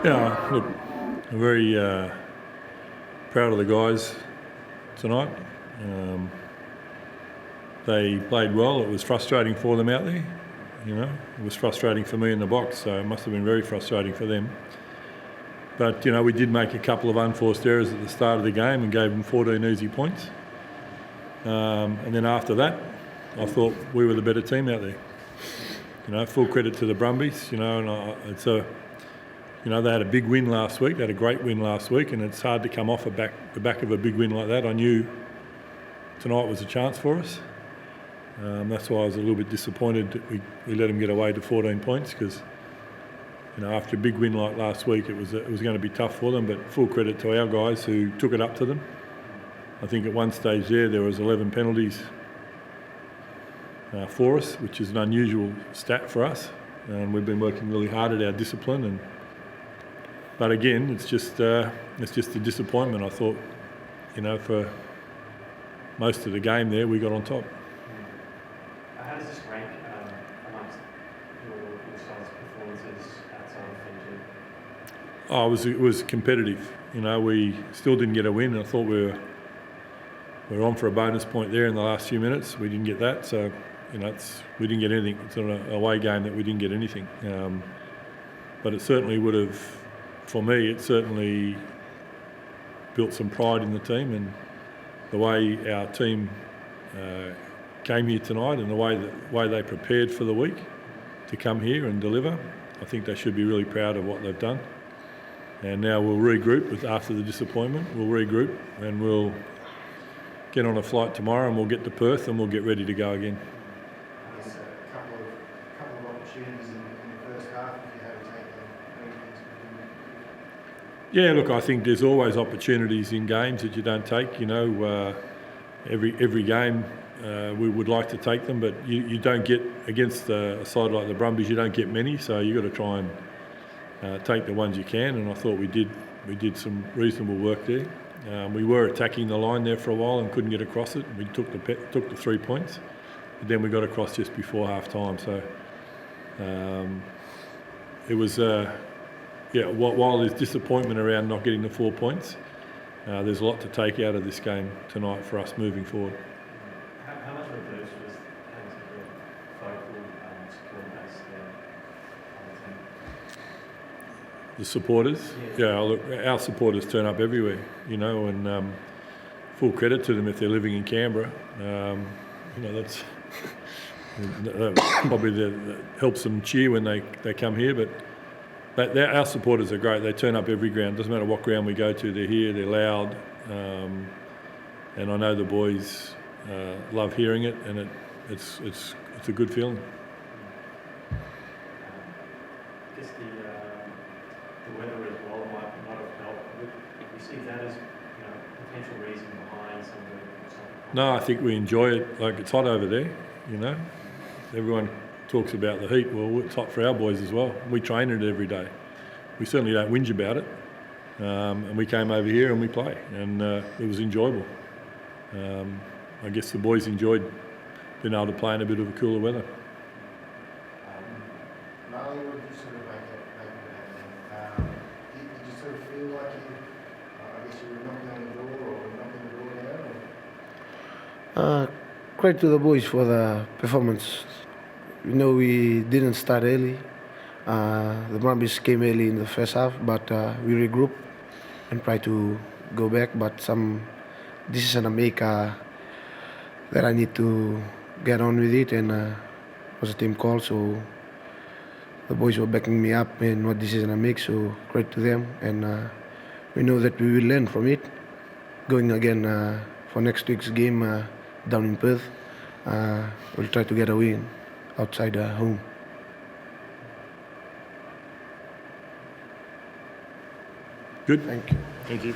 Yeah, look, I'm very proud of the guys tonight. They played well. It was frustrating for them out there. It was frustrating for me in the box, so it must have been very frustrating for them. But, we did make a couple of unforced errors at the start of the game and gave them 14 easy points. And then after that, I thought we were the better team out there. Full credit to the Brumbies, they had a big win last week. They had a great win last week, and it's hard to come off the back of a big win like that. I knew tonight was a chance for us. That's why I was a little bit disappointed that we let them get away to 14 points because, after a big win like last week, it was going to be tough for them. But full credit to our guys who took it up to them. I think at one stage there was 11 penalties for us, which is an unusual stat for us. We've been working really hard at our discipline, but again, it's just a disappointment. I thought, for most of the game there, we got on top. How does this rank amongst your side's performances outside of Fiji? It was competitive. We still didn't get a win. I thought we were on for a bonus point there in the last few minutes. We didn't get that, so we didn't get anything. It's an away game that we didn't get anything. But it certainly would have, for me, it certainly built some pride in the team, and the way our team came here tonight and the way they prepared for the week to come here and deliver. I think they should be really proud of what they've done. And now we'll regroup after the disappointment. We'll regroup and we'll get on a flight tomorrow and we'll get to Perth and we'll get ready to go again. There's a couple of opportunities in the first half if you had to take them. Yeah, look, I think there's always opportunities in games that you don't take. Every game we would like to take them, but you don't get against a side like the Brumbies. You don't get many, so you've got to try and take the ones you can. And I thought we did some reasonable work there. We were attacking the line there for a while and couldn't get across it. We took the 3 points, but then we got across just before half time. So it was. While there's disappointment around not getting the 4 points, there's a lot to take out of this game tonight for us moving forward. How much of a boost was having such a vocal support base there on the team? The supporters? Yeah, look, our supporters turn up everywhere, and full credit to them if they're living in Canberra. That's probably that helps them cheer when they come here, but our supporters are great. They turn up every ground. Doesn't matter what ground we go to, they're here, they're loud. And I know the boys love hearing it, and it's a good feeling. I guess the weather as well might have helped. Do you see that as potential reason behind some of the... No, I think we enjoy it. Like, it's hot over there, Everyone talks about the heat. Well, it's hot for our boys as well. We train it every day. We certainly don't whinge about it. And we came over here and we play, and it was enjoyable. I guess the boys enjoyed being able to play in a bit of a cooler weather. Meli, what did you sort of make of that? Did you sort of feel like you were knocking on the door or knocking the door down? Credit to the boys for the performance. We didn't start early. The Brumbies came early in the first half, but we regrouped and tried to go back. But some decision I make that I need to get on with it, and it was a team call, so the boys were backing me up in what decision I make. So credit to them, and we know that we will learn from it. Going again for next week's game down in Perth, we'll try to get a win outside home. Good. Thank you. Thank you.